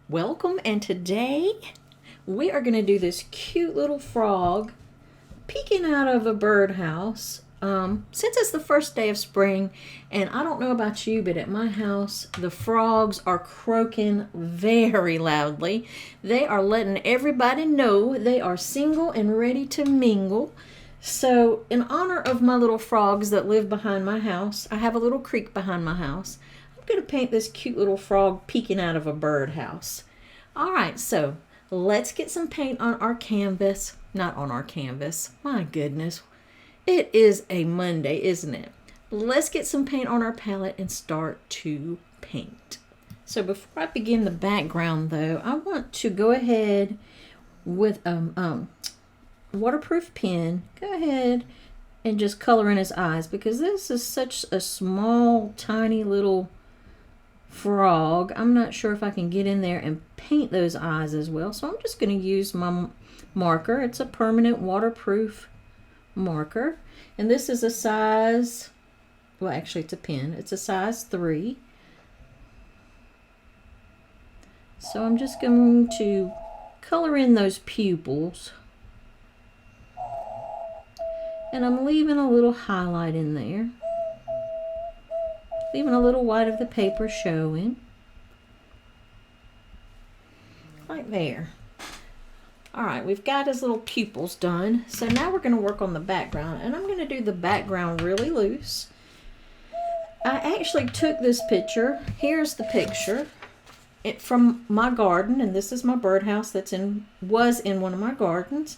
Welcome, and today we are going to do this cute little frog peeking out of a birdhouse. Since it's the first day of spring, and I don't know about you, but at my house the frogs are croaking very loudly. They are letting everybody know they are single and ready to mingle. So, in honor of my little frogs that live behind my house, I have a little creek behind my house. I'm going to paint this cute little frog peeking out of a birdhouse. All right, so let's get some paint on our canvas. Not on our canvas. My goodness. It is a Monday, isn't it? Let's get some paint on our palette and start to paint. So before I begin the background, though, I want to go ahead with waterproof pen. Go ahead and just color in his eyes, because this is such a small, tiny little frog. I'm not sure if I can get in there and paint those eyes as well, so I'm just going to use my marker. It's a permanent waterproof marker, and this is a size, well, actually it's a pen, it's a size 3. So I'm just going to color in those pupils, and I'm leaving a little highlight in there, leaving a little white of the paper showing, like there. All right, we've got his little pupils done. So now we're going to work on the background, and I'm going to do the background really loose. I actually took this picture. Here's the picture from my garden, and this is my birdhouse was in one of my gardens.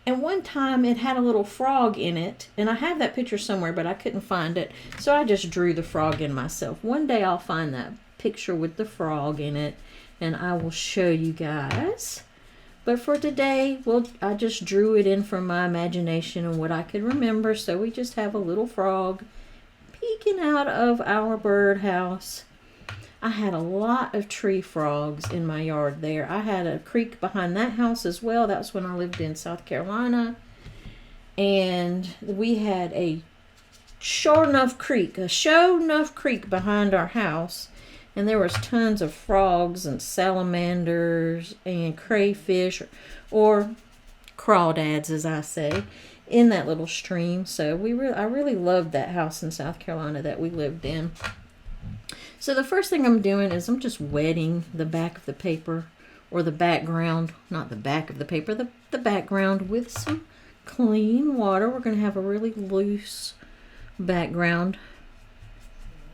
And one time it had a little frog in it, and I have that picture somewhere, but I couldn't find it, so I just drew the frog in myself. One day I'll find that picture with the frog in it, and I will show you guys. But for today, I just drew it in from my imagination and what I could remember. So we just have a little frog peeking out of our birdhouse. I had a lot of tree frogs in my yard there. I had a creek behind that house as well. That was when I lived in South Carolina. And we had a show enough creek behind our house. And there was tons of frogs and salamanders and crayfish, or crawdads as I say, in that little stream. So I really loved that house in South Carolina that we lived in. So the first thing I'm doing is I'm just wetting the back of the paper, or the background, not the back of the paper, the background with some clean water. We're going to have a really loose background.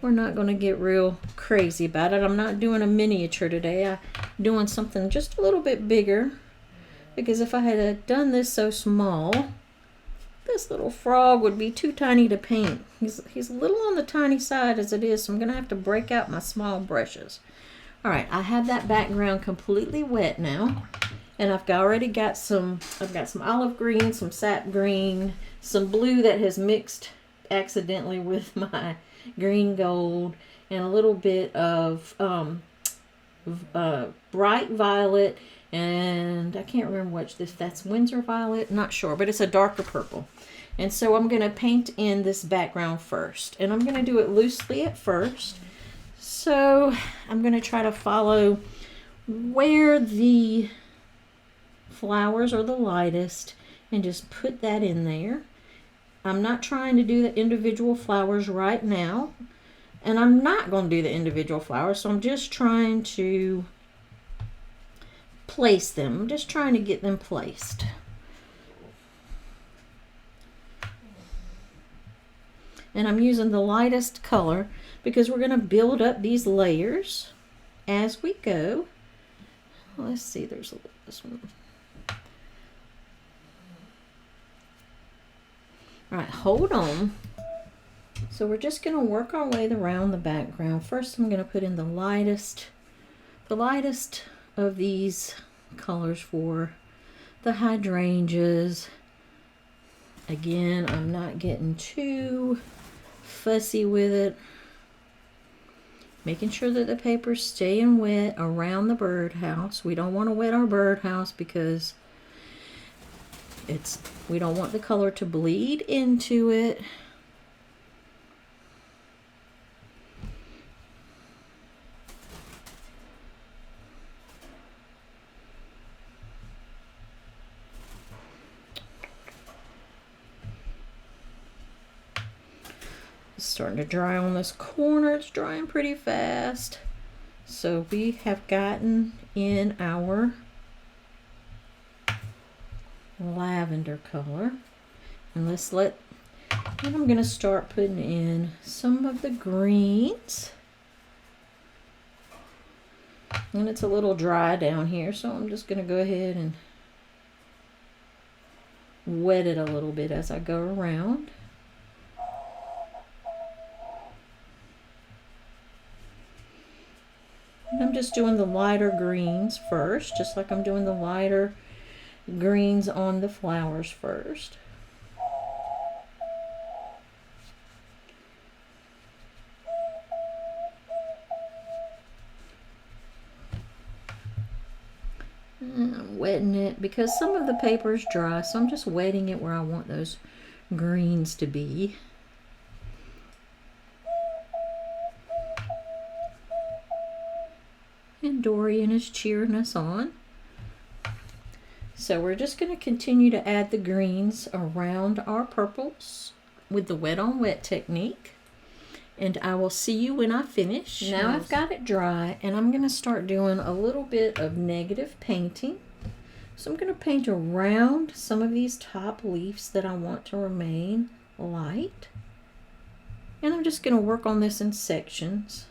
We're not going to get real crazy about it. I'm not doing a miniature today. I'm doing something just a little bit bigger, because if I had done this so small, this little frog would be too tiny to paint. He's a little on the tiny side as it is, so I'm going to have to break out my small brushes. All right, I have that background completely wet now, and I've got some olive green, some sap green, some blue that has mixed accidentally with my green gold, and a little bit of bright violet, and I can't remember that's Windsor violet, not sure, but it's a darker purple. And so I'm going to paint in this background first, and I'm going to do it loosely at first. So I'm going to try to follow where the flowers are the lightest and just put that in there. I'm not trying to do the individual flowers right now, and I'm not going to do the individual flowers, so I'm just trying to place them. I'm just trying to get them placed. And I'm using the lightest color because we're going to build up these layers as we go. Let's see, there's this one. All right, hold on. So we're just going to work our way around the background. First, I'm going to put in the lightest of these colors for the hydrangeas. Again, I'm not getting too fussy with it. Making sure that the paper's staying wet around the birdhouse. We don't want to wet our birdhouse because we don't want the color to bleed into it. It's starting to dry on this corner. It's drying pretty fast. So we have gotten in our lavender color. And I'm going to start putting in some of the greens. And it's a little dry down here, so I'm just going to go ahead and wet it a little bit as I go around. And I'm just doing the lighter greens first, just like I'm doing the lighter greens on the flowers first. And I'm wetting it because some of the paper is dry, so I'm just wetting it where I want those greens to be. And Dorian is cheering us on. So we're just going to continue to add the greens around our purples with the wet on wet technique. And I will see you when I finish. Now I've got it dry, and I'm going to start doing a little bit of negative painting. So I'm going to paint around some of these top leaves that I want to remain light. And I'm just going to work on this in sections.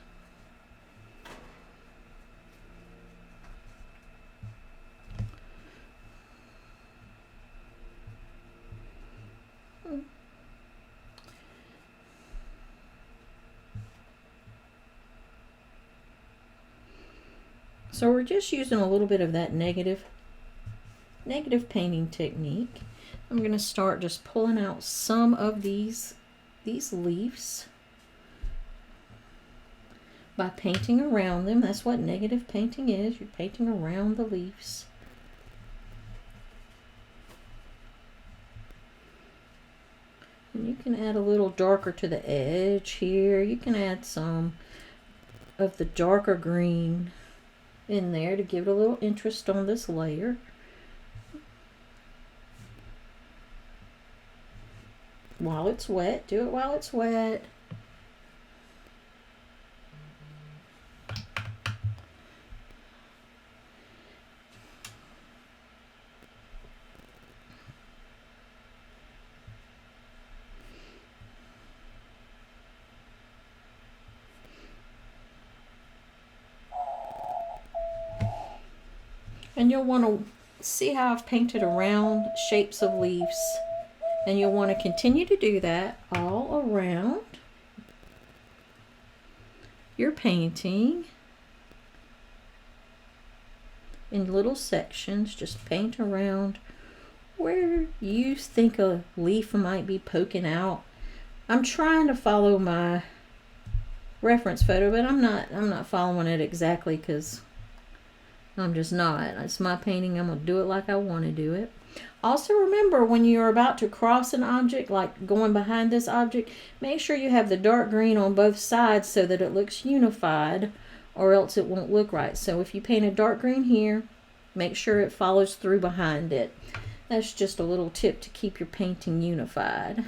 So we're just using a little bit of that negative painting technique. I'm going to start just pulling out some of these leaves by painting around them. That's what negative painting is. You're painting around the leaves. And you can add a little darker to the edge here. You can add some of the darker green in there to give it a little interest on this layer. While it's wet, do it while it's wet. And you'll want to see how I've painted around shapes of leaves. And you'll want to continue to do that all around your painting in little sections. Just paint around where you think a leaf might be poking out. I'm trying to follow my reference photo, but I'm not following it exactly because I'm just not. It's my painting. I'm going to do it like I want to do it. Also remember, when you're about to cross an object, like going behind this object, make sure you have the dark green on both sides so that it looks unified, or else it won't look right. So if you paint a dark green here, make sure it follows through behind it. That's just a little tip to keep your painting unified.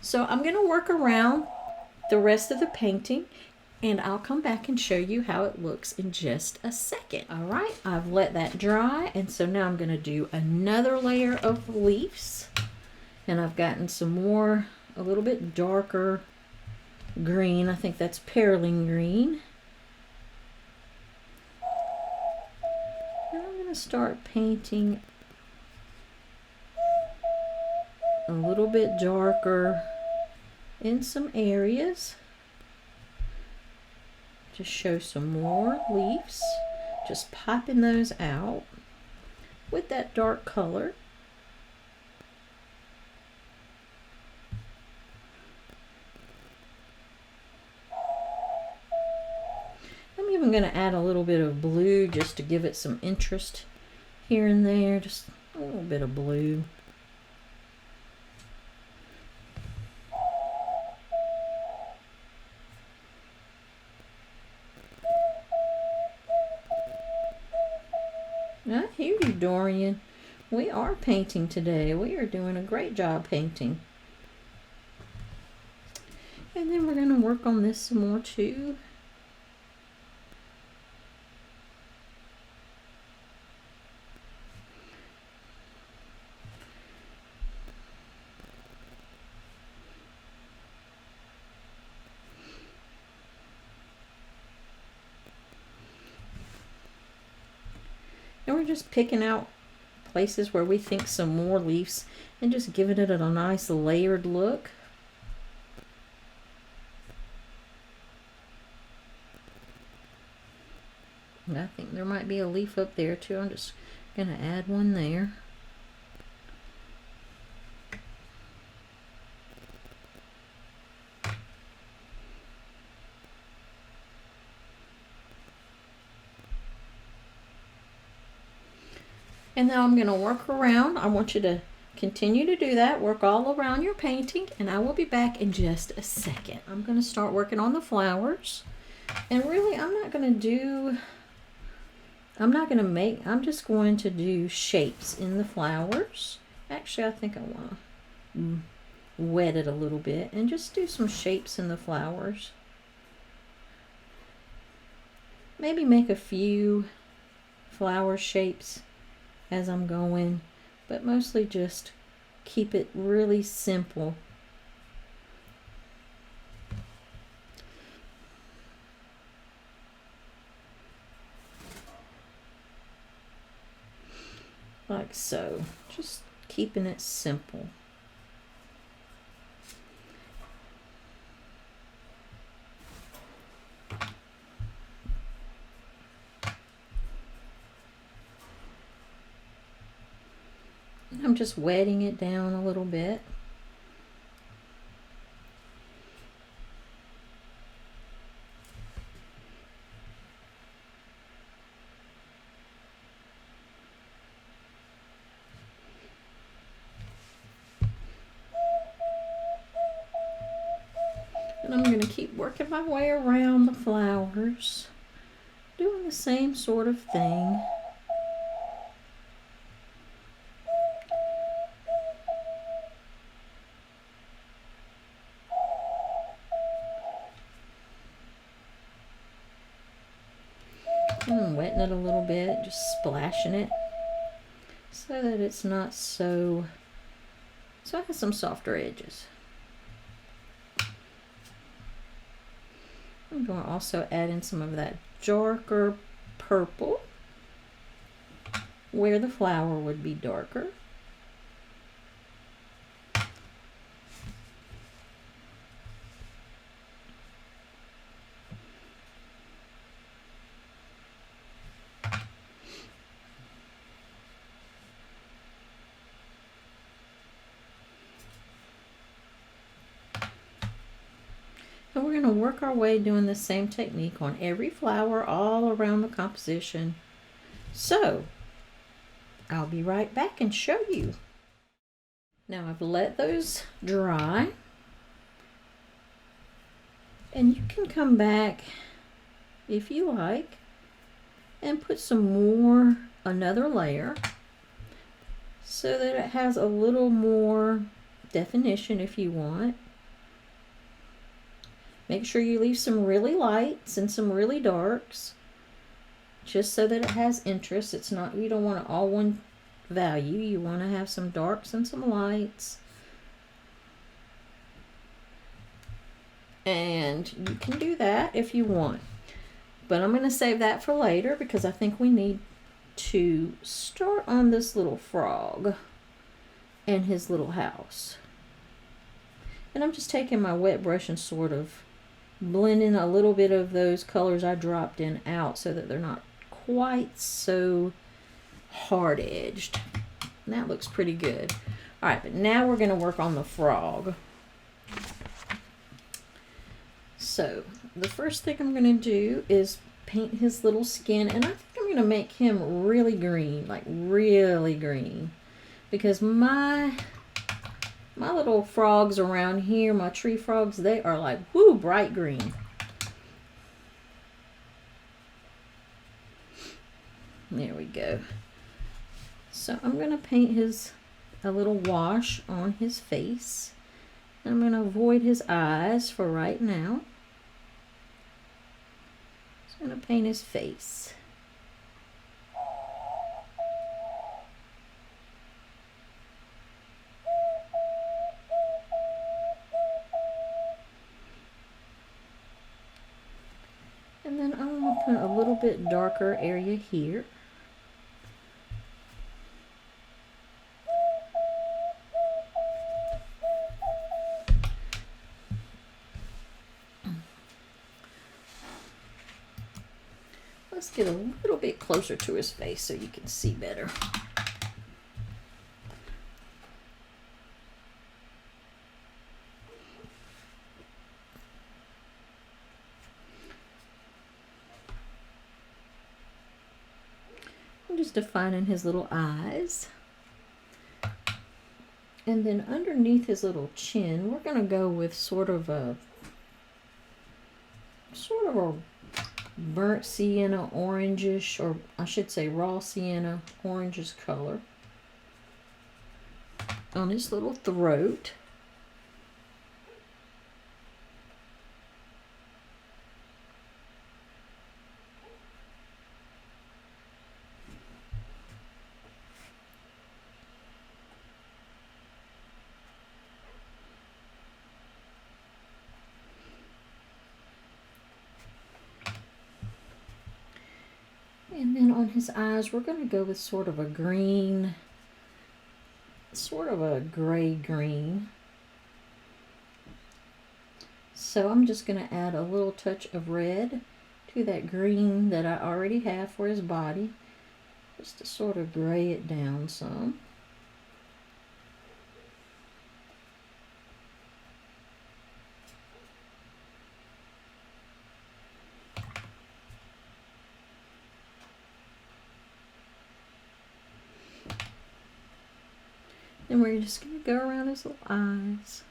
So I'm going to work around the rest of the painting, and I'll come back and show you how it looks in just a second. All right, I've let that dry, and so now I'm going to do another layer of leaves. And I've gotten some more, a little bit darker green. I think that's pearline green. And I'm going to start painting a little bit darker in some areas. Just show some more leaves, just popping those out with that dark color. I'm even going to add a little bit of blue just to give it some interest here and there, just a little bit of blue. I hear you, Dorian. We are painting today. We are doing a great job painting. And then we're going to work on this some more too. And we're just picking out places where we think some more leaves and just giving it a nice layered look. And I think there might be a leaf up there too. I'm just going to add one there. And now I'm going to work around. I want you to continue to do that. Work all around your painting. And I will be back in just a second. I'm going to start working on the flowers. And really, I'm just going to do shapes in the flowers. Actually, I think I want to wet it a little bit and just do some shapes in the flowers. Maybe make a few flower shapes as I'm going, but mostly just keep it really simple. Like so, just keeping it simple. I'm just wetting it down a little bit. And I'm going to keep working my way around the flowers, doing the same sort of thing. And I'm wetting it a little bit, just splashing it so that it's not so it has some softer edges. I'm going to also add in some of that darker purple where the flower would be darker. And we're going to work our way doing the same technique on every flower all around the composition. So, I'll be right back and show you. Now I've let those dry. And you can come back, if you like, and put another layer, so that it has a little more definition if you want. Make sure you leave some really lights and some really darks, just so that it has interest. It's not, you don't want it all one value. You want to have some darks and some lights. And you can do that if you want. But I'm going to save that for later because I think we need to start on this little frog and his little house. And I'm just taking my wet brush and sort of blending a little bit of those colors I dropped in out so that they're not quite so hard edged. And that looks pretty good. All right, but now we're going to work on the frog. So the first thing I'm going to do is paint his little skin, and I think I'm going to make him really green, like really green, because my little frogs around here, my tree frogs, they are like, whoo, bright green. There we go. So I'm going to paint a little wash on his face. I'm going to avoid his eyes for right now. Just going to paint his face. And then I'm going to put a little bit darker area here. Let's get a little bit closer to his face so you can see better. I'm just defining his little eyes. And then underneath his little chin, we're going to go with sort of a burnt sienna orangish, or I should say raw sienna orangish color on his little throat. And then on his eyes, we're going to go with sort of a green, sort of a gray green. So I'm just going to add a little touch of red to that green that I already have for his body, just to sort of gray it down some. And we're just going to go around his little eyes.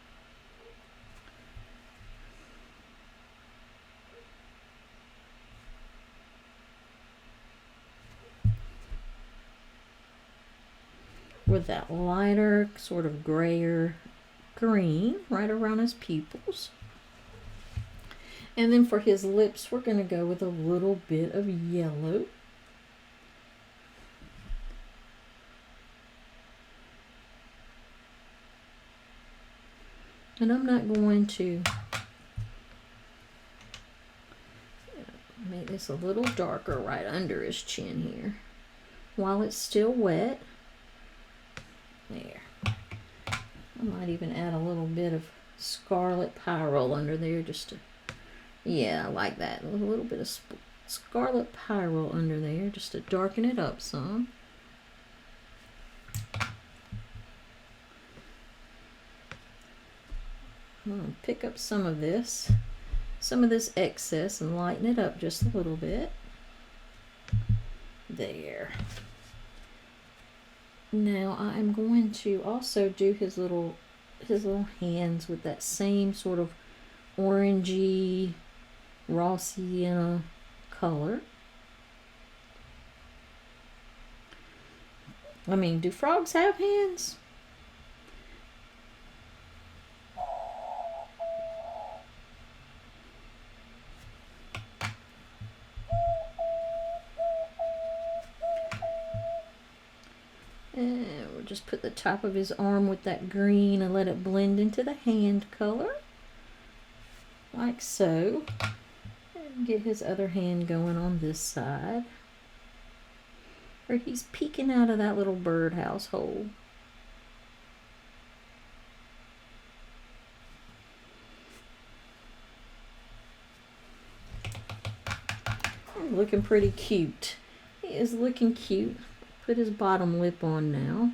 With that lighter, sort of grayer green right around his pupils. And then for his lips, we're going to go with a little bit of yellow. And I'm not going to make this a little darker right under his chin here while it's still wet. There. I might even add a little bit of scarlet pyrrole under there just to, yeah, I like that. A little bit of scarlet pyrrole under there just to darken it up some. I'm going to pick up some of this excess and lighten it up just a little bit. There. Now I'm going to also do his little hands with that same sort of orangey raw sienna color. I mean, do frogs have hands? And we'll just put the top of his arm with that green and let it blend into the hand color. Like so. And get his other hand going on this side, where he's peeking out of that little birdhouse hole. Looking pretty cute. He is looking cute. Put his bottom lip on now.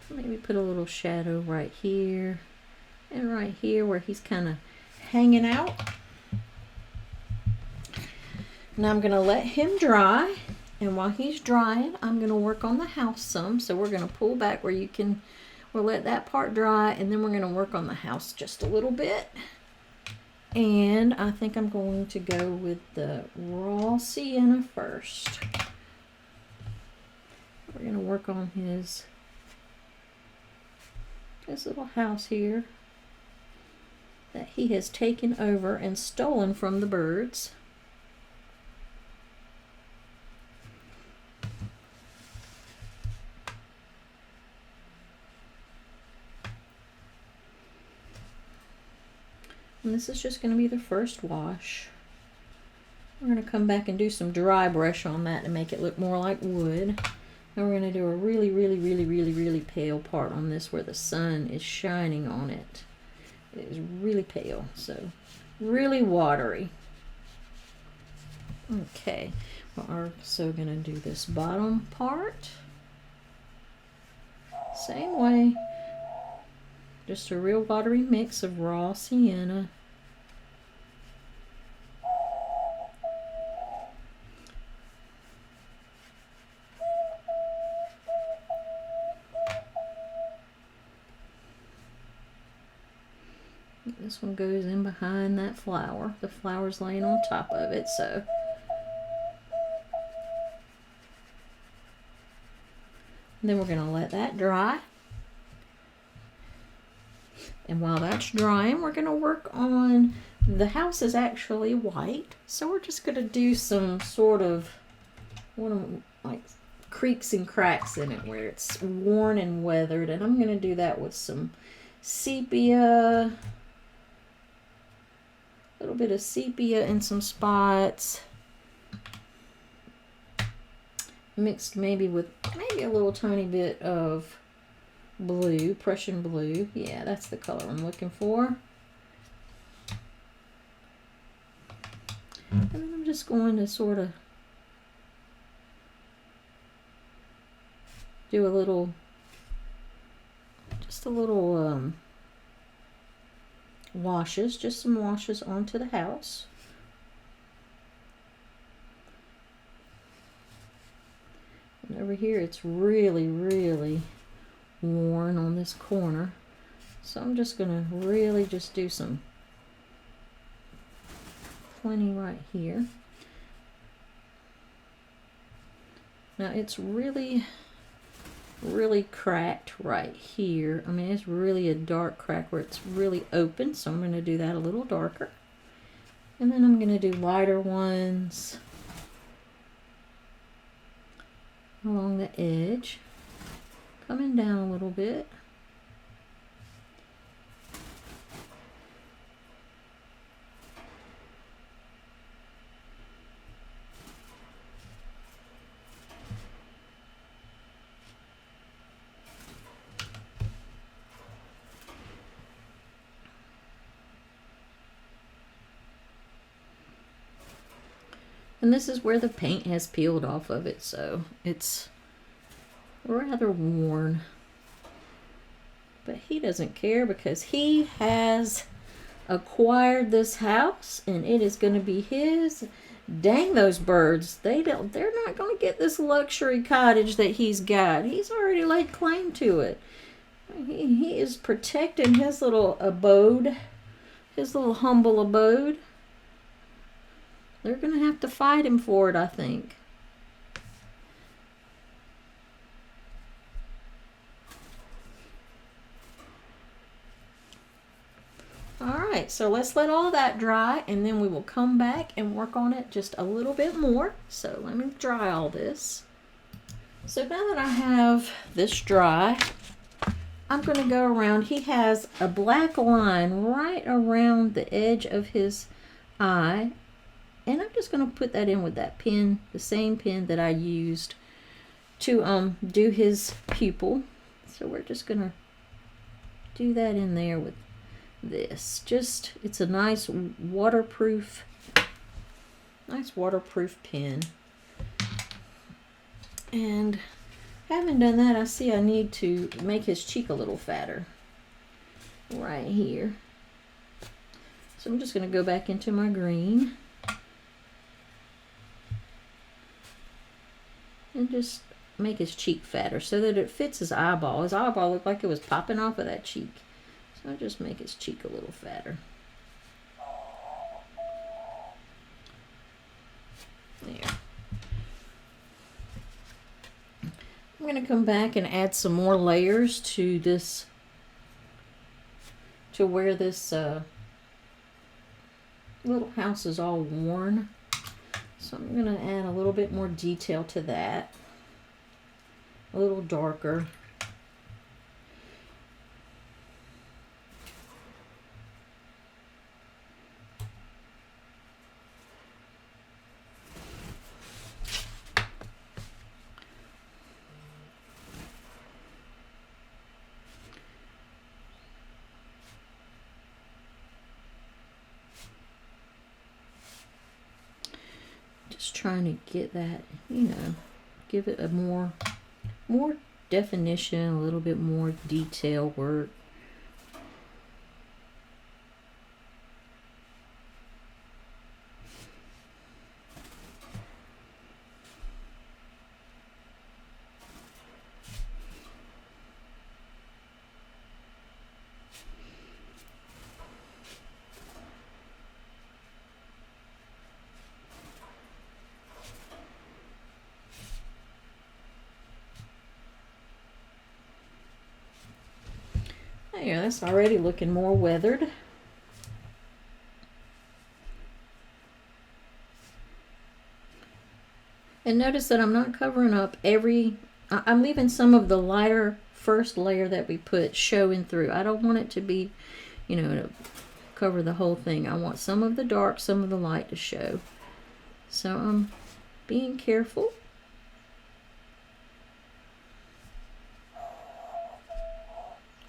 Maybe put a little shadow right here and right here where he's kind of hanging out. Now I'm going to let him dry, And while he's drying, I'm going to work on the house some. So we're going to pull back where you can, we'll let that part dry, and then we're going to work on the house just a little bit. And I think I'm going to go with the raw sienna first. We're going to work on his little house here that he has taken over and stolen from the birds. And this is just going to be the first wash. We're going to come back and do some dry brush on that to make it look more like wood. And we're going to do a really, really, really, really, really pale part on this where the sun is shining on it. It is really pale, so really watery. Okay, we're also going to do this bottom part. Same way. Just a real watery mix of raw sienna. This one goes in behind that flower. The flower's laying on top of it, so. And then we're going to let that dry. And while that's drying, we're going to work on, the house is actually white, so we're just going to do some sort of, like creaks and cracks in it where it's worn and weathered. And I'm going to do that with some sepia, a little bit of sepia in some spots, mixed maybe with a little tiny bit of blue, Prussian blue. Yeah, that's the color I'm looking for. And then I'm just going to sort of do a little, just a little washes, just some washes onto the house. And over here it's really, really worn on this corner, so I'm just gonna really just do some plenty right here. Now it's really cracked right here. I mean, it's really a dark crack where it's really open, so I'm going to do that a little darker. And then I'm going to do lighter ones along the edge, coming down a little bit. And this is where the paint has peeled off of it, so it's rather worn. But he doesn't care because he has acquired this house and it is going to be his. Dang those birds. They're not going to get this luxury cottage that he's got. He's already laid claim to it. He is protecting his little abode, his little humble abode. They're going to have to fight him for it, I think. Alright, so let's let all that dry, and then we will come back and work on it just a little bit more. So let me dry all this. So now that I have this dry, I'm going to go around. He has a black line right around the edge of his eye. And I'm just going to put that in with that pen, the same pen that I used to do his pupil. So we're just going to do that in there with this. Just, it's a nice waterproof pen. And having done that, I see I need to make his cheek a little fatter right here. So I'm just going to go back into my green. and just make his cheek fatter so that it fits his eyeball. His eyeball looked like it was popping off of that cheek. So I just make his cheek a little fatter. There. I'm going to come back and add some more layers to this, to where this little house is all worn. So I'm going to add a little bit more detail to that, a little darker. Just trying to get that, you know, give it a more definition, a little bit more detail work. There, that's already looking more weathered. And notice that I'm not covering up I'm leaving some of the lighter first layer that we put showing through. I don't want it to be, you know, to cover the whole thing. I want some of the dark, some of the light to show. So I'm being careful.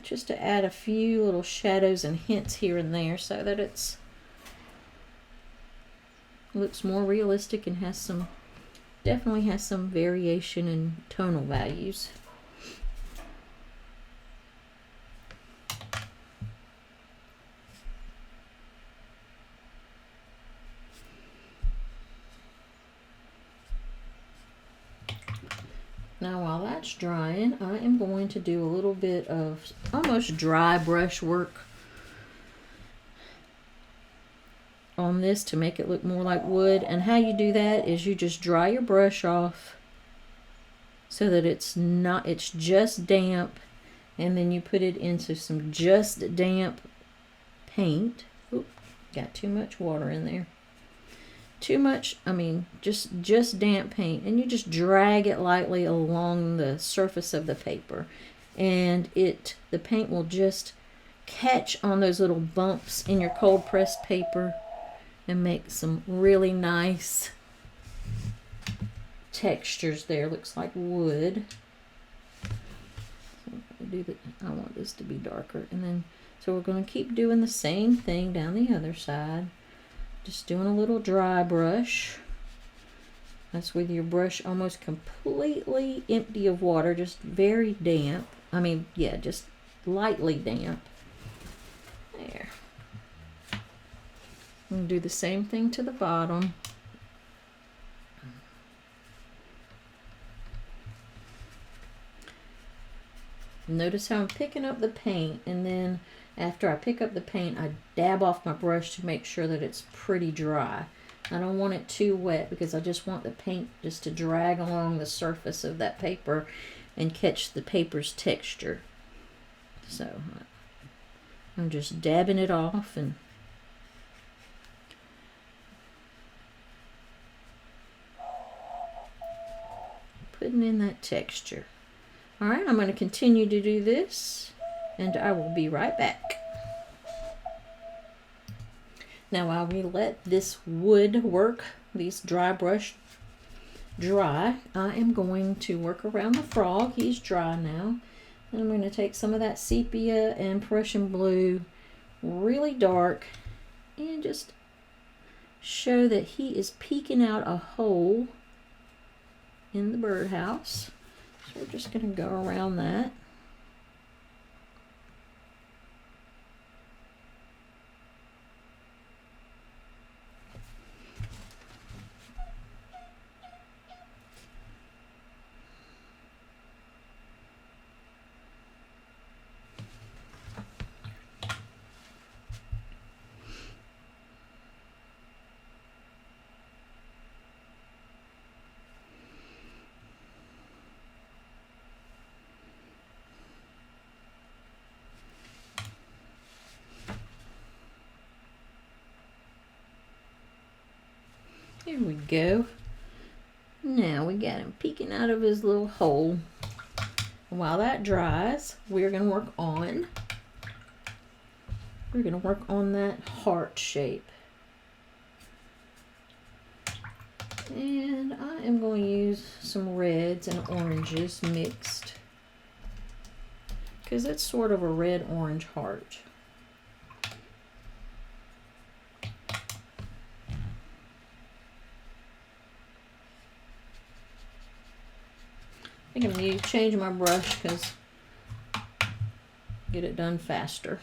Just to add a few little shadows and hints here and there so that it's looks more realistic and has some, definitely has some variation in tonal values. Now while that's drying, I am going to do a little bit of almost dry brush work on this to make it look more like wood. And how you do that is you just dry your brush off so that it's just damp, and then you put it into some just damp paint. Oop, got too much water in there. Too much, I mean, just damp paint, and you just drag it lightly along the surface of the paper, and the paint will just catch on those little bumps in your cold pressed paper and make some really nice textures there. Looks like wood. So I want this to be darker, and then so we're going to keep doing the same thing down the other side. Just doing a little dry brush. That's with your brush almost completely empty of water, just very damp. I mean, yeah, just lightly damp. There. And do the same thing to the bottom. Notice how I'm picking up the paint, and then after I pick up the paint, I dab off my brush to make sure that it's pretty dry. I don't want it too wet because I just want the paint just to drag along the surface of that paper and catch the paper's texture. So I'm just dabbing it off and putting in that texture. All right, I'm going to continue to do this, and I will be right back. Now while we let this wood work, these dry brush dry, I am going to work around the frog. He's dry now. And I'm going to take some of that sepia and Prussian blue, really dark, and just show that he is peeking out a hole in the birdhouse. So we're just going to go around that. go. Now we got him peeking out of his little hole. While that dries, we're going to work on that heart shape. And I am going to use some reds and oranges mixed, because it's sort of a red-orange heart. I think I'm going to change my brush because get it done faster.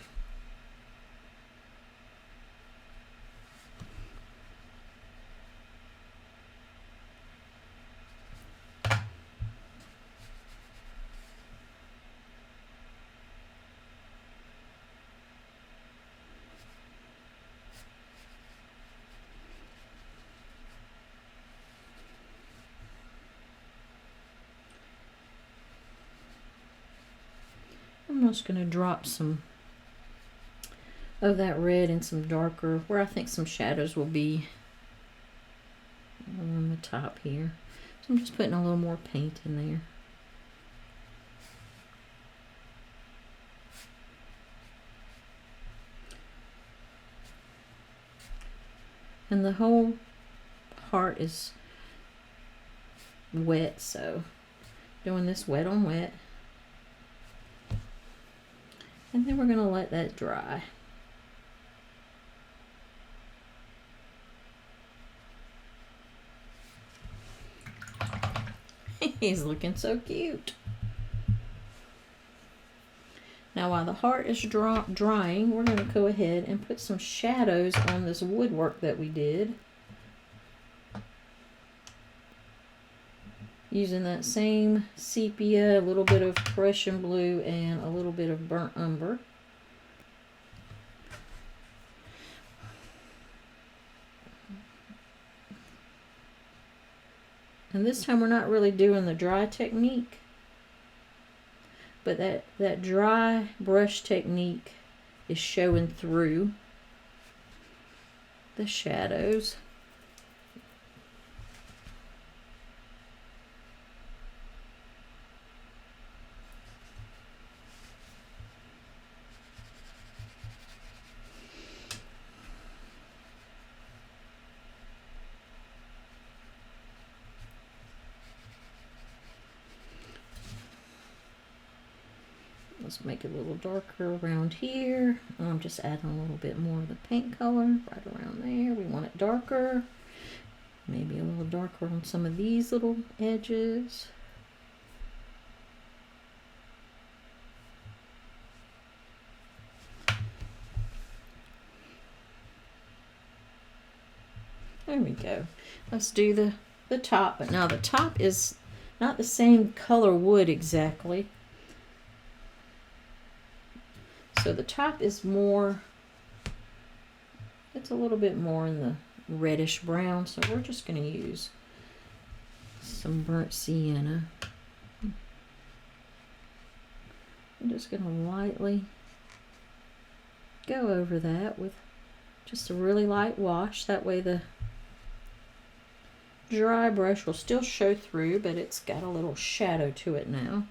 I'm just going to drop some of that red and some darker where I think some shadows will be on the top here. So I'm just putting a little more paint in there. And the whole heart is wet, so doing this wet on wet. And then we're going to let that dry. He's looking so cute. Now while the heart is drying, we're going to go ahead and put some shadows on this woodwork that we did. Using that same sepia, a little bit of Prussian blue, and a little bit of burnt umber. And this time we're not really doing the dry technique, but that dry brush technique is showing through the shadows. Let's make it a little darker around here. I'm just adding a little bit more of the paint color right around there. We want it darker. Maybe a little darker on some of these little edges. There we go. Let's do the top. But now the top is not the same color wood exactly. So the top is more, it's a little bit more in the reddish brown. So we're just going to use some burnt sienna. I'm just going to lightly go over that with just a really light wash. That way the dry brush will still show through, but it's got a little shadow to it now.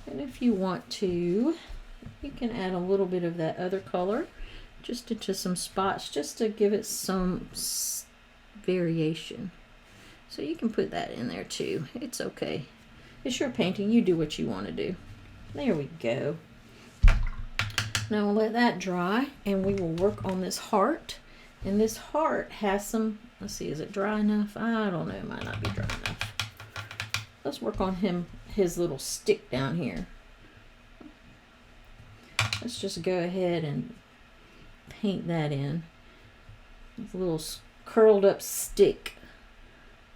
And if you want to, you can add a little bit of that other color just into some spots, just to give it some variation. So you can put that in there too. It's okay. It's your painting. You do what you want to do. There we go. Now we'll let that dry and we will work on this heart. And this heart has some, let's see, is it dry enough? I don't know, it might not be dry enough. Let's work on his little stick down here. Let's just go ahead and paint that in. This little curled up stick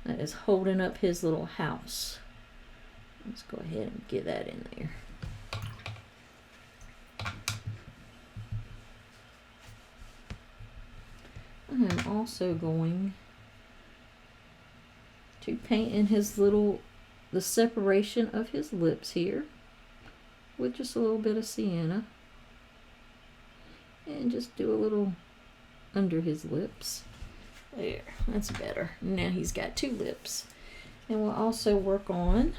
that is holding up his little house. Let's go ahead and get that in there. I'm also going to paint in his little the separation of his lips here with just a little bit of sienna. And just do a little under his lips. There, that's better. Now he's got two lips. And we'll also work on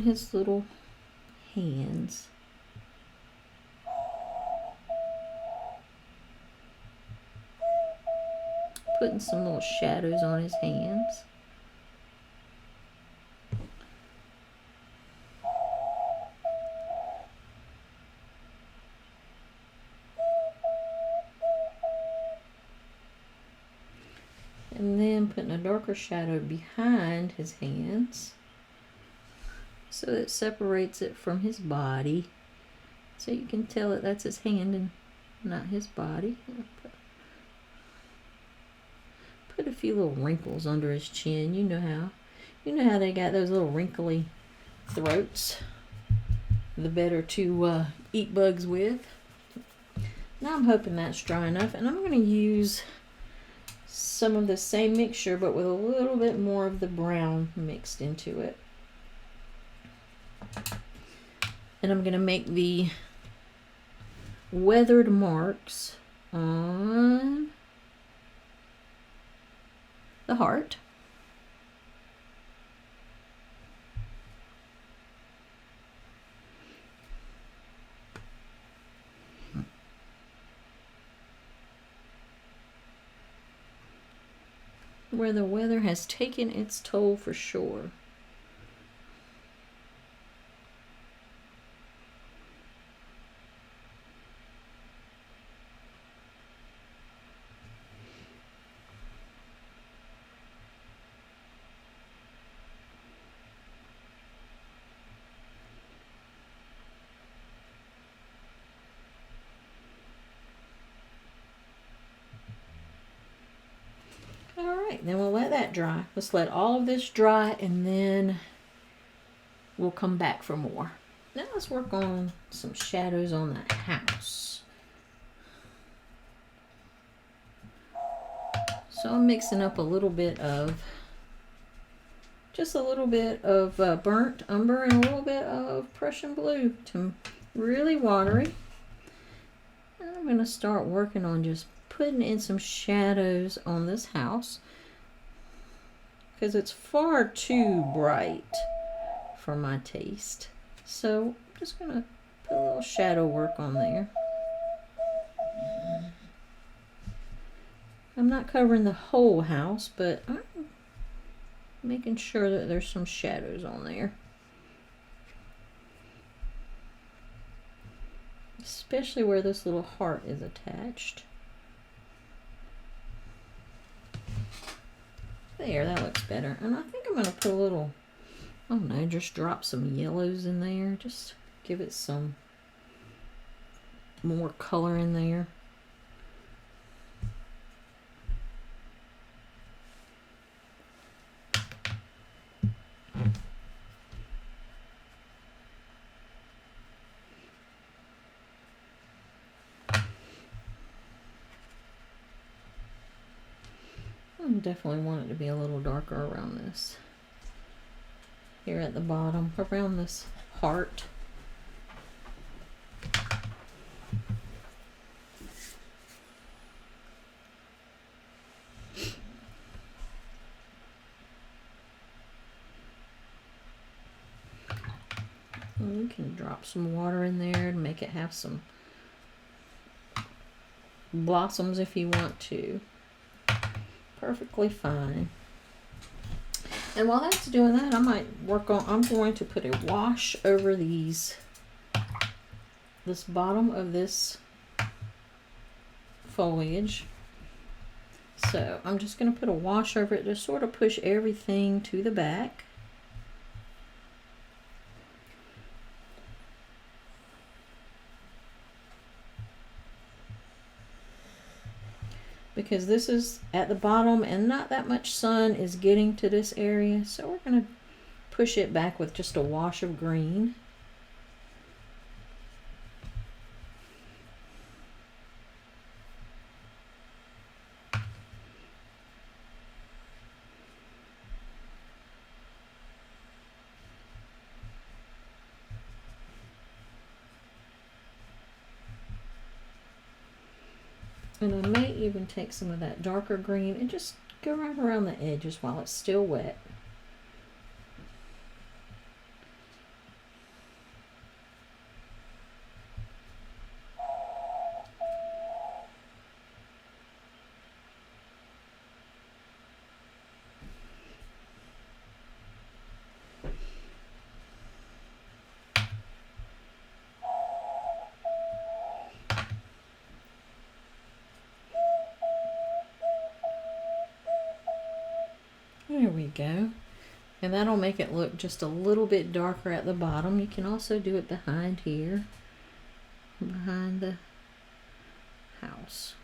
his little hands. Putting some little shadows on his hands. And then putting a darker shadow behind his hands so it separates it from his body, so you can tell that that's his hand and not his body. Put a few little wrinkles under his chin. You know how they got those little wrinkly throats. The better to eat bugs with. Now I'm hoping that's dry enough, and I'm going to use some of the same mixture but with a little bit more of the brown mixed into it. And I'm going to make the weathered marks on the heart. Where the weather has taken its toll for sure. Alright, then we'll let that dry. Let's let all of this dry and then we'll come back for more. Now let's work on some shadows on the house. So I'm mixing up a little bit of, just a little bit of burnt umber and a little bit of Prussian blue to really watery. And I'm going to start working on just putting in some shadows on this house because it's far too bright for my taste. So I'm just going to put a little shadow work on there. I'm not covering the whole house, but I'm making sure that there's some shadows on there. Especially where this little heart is attached. There, that looks better. And I think I'm going to put a little, I don't know, just drop some yellows in there. Just give it some more color in there. I definitely want it to be a little darker around this. Here at the bottom, around this heart. And you can drop some water in there and make it have some blossoms if you want to. Perfectly fine. And while that's doing that, I might work on, I'm going to put a wash over this bottom of this foliage. So I'm just going to put a wash over it to sort of push everything to the back. Because this is at the bottom and not that much sun is getting to this area, so we're going to push it back with just a wash of green. And I may even take some of that darker green and just go right around the edges while it's still wet. There we go. And that'll make it look just a little bit darker at the bottom. You can also do it behind here, behind the house.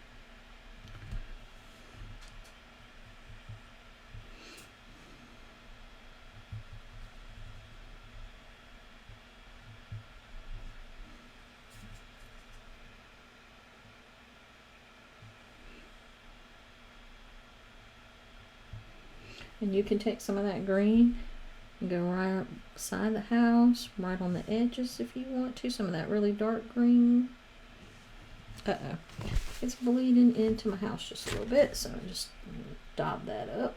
And you can take some of that green and go right beside the house, right on the edges if you want to. Some of that really dark green. Uh-oh. It's bleeding into my house just a little bit, so I'm just dab that up.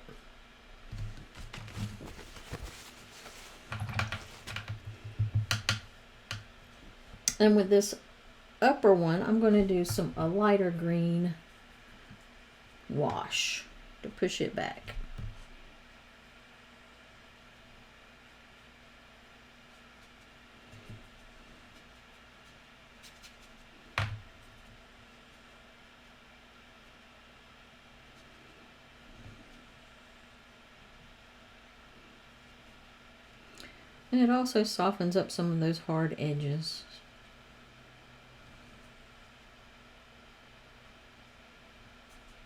And with this upper one, I'm going to do a lighter green wash to push it back. And it also softens up some of those hard edges.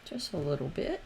Just a little bit.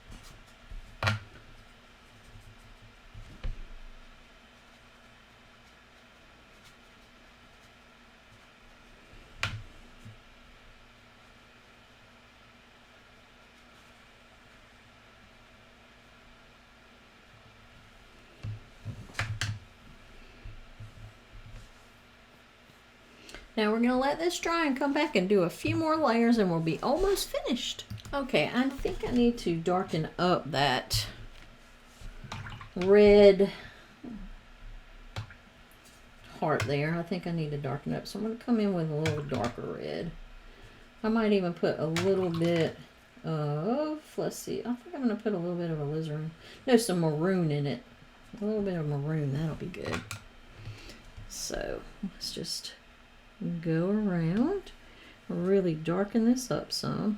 Now we're going to let this dry and come back and do a few more layers and we'll be almost finished. Okay, I think I need to darken up that red heart there. I think I need to darken up. So I'm going to come in with a little darker red. I might even put a little bit of, let's see, I think I'm going to put a little bit of alizarin. No, some maroon in it. A little bit of maroon, that'll be good. So let's just go around, really darken this up some.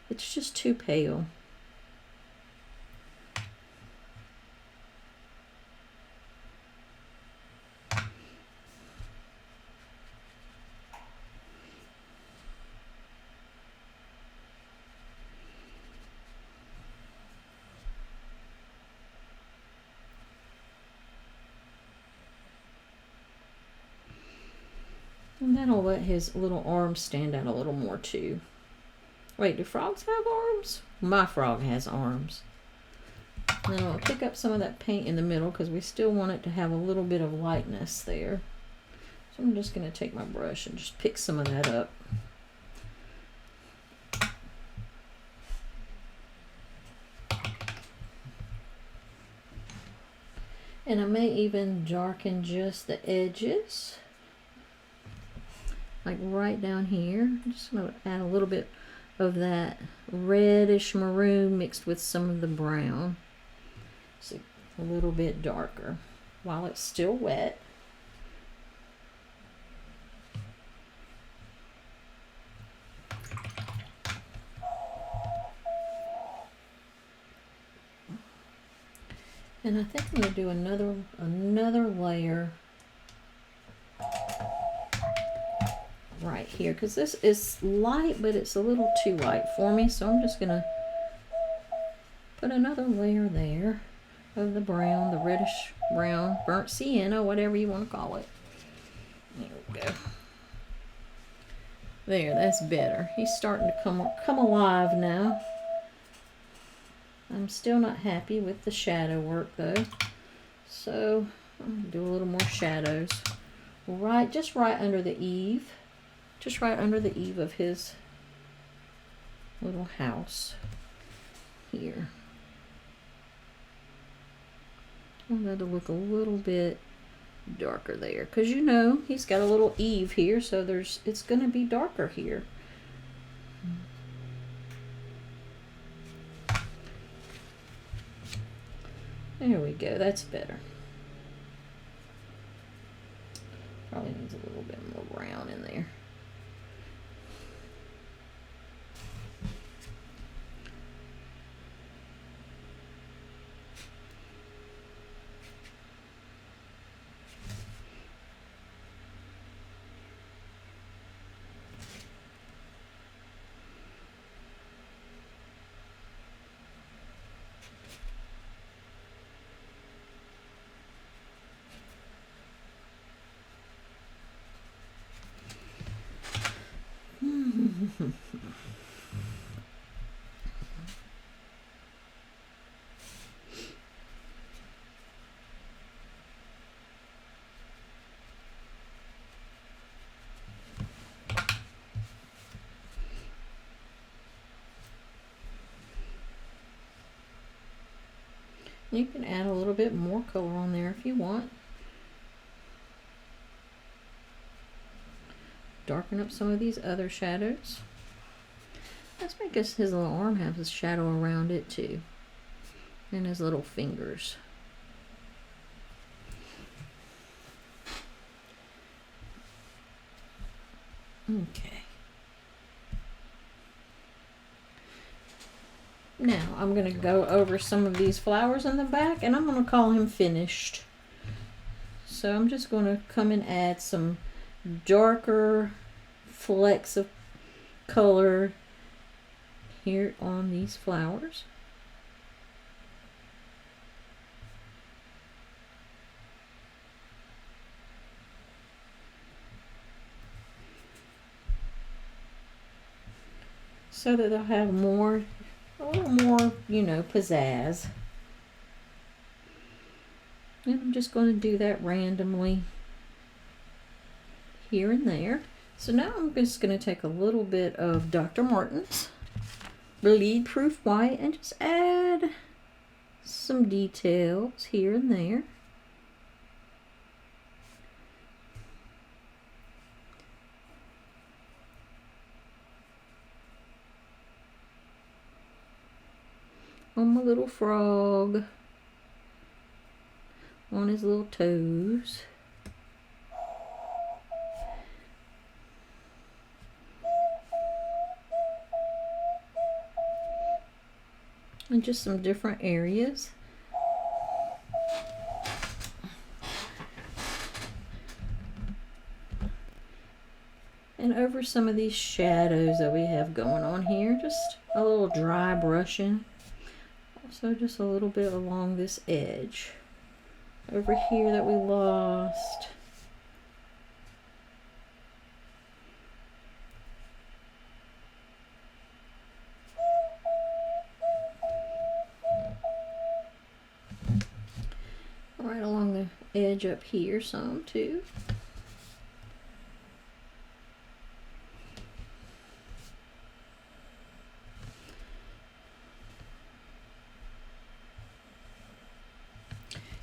It's just too pale. And that'll let his little arms stand out a little more too. Wait, do frogs have arms? My frog has arms. And then I'll pick up some of that paint in the middle because we still want it to have a little bit of lightness there. So I'm just going to take my brush and just pick some of that up. And I may even darken just the edges. Like right down here. I'm just going to add a little bit of that reddish maroon mixed with some of the brown. So a little bit darker while it's still wet. And I think I'm going to do another layer right here because this is light, but it's a little too light for me, so I'm just gonna put another layer there of the brown, the reddish brown, burnt sienna, whatever you want to call it. There we go. There, that's better. He's starting to come alive now. I'm still not happy with the shadow work though, so I'm gonna do a little more shadows just right under the eave. Just right under the eave of his little house here. I want that to look a little bit darker there, because you know he's got a little eave here, so it's going to be darker here. There we go, that's better. Probably needs a little bit more brown in there. You can add a little bit more color on there if you want. Darken up some of these other shadows. Let's make his little arm have his shadow around it too. And his little fingers. Okay. Now I'm going to go over some of these flowers in the back, and I'm going to call him finished. So I'm just going to come and add some darker flecks of color here on these flowers. So that they'll have a little more, you know, pizzazz. And I'm just going to do that randomly here and there. So now I'm just going to take a little bit of Dr. Martin's bleed proof white and just add some details here and there. On my little frog, on his little toes. And just some different areas. And over some of these shadows that we have going on here, just a little dry brushing. Also just a little bit along this edge. Over here that we lost. Right along the edge up here some too.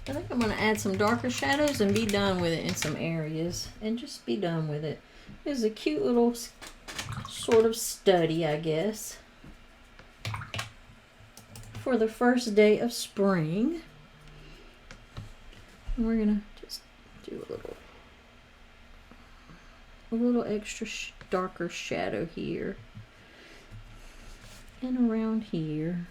I think I'm going to add some darker shadows and be done with it in some areas. And just be done with it. It's a cute little sort of study, I guess, for the first day of spring. And we're going to just do a little extra darker shadow here. And around here.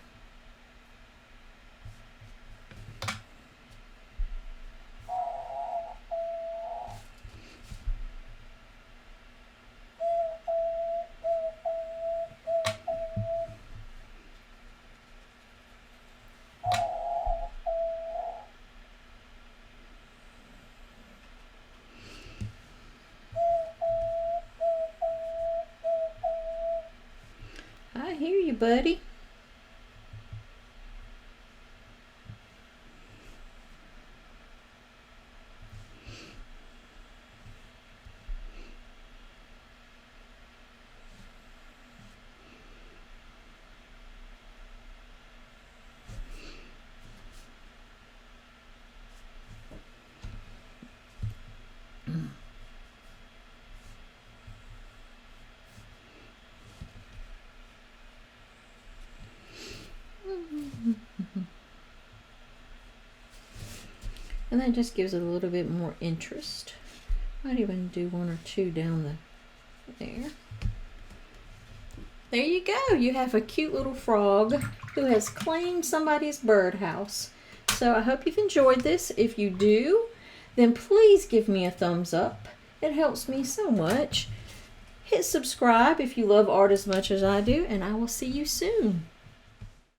I hear you, buddy. And that just gives it a little bit more interest. Might even do one or two down there. There you go. You have a cute little frog who has claimed somebody's birdhouse. So I hope you've enjoyed this. If you do, then please give me a thumbs up. It helps me so much. Hit subscribe if you love art as much as I do, and I will see you soon.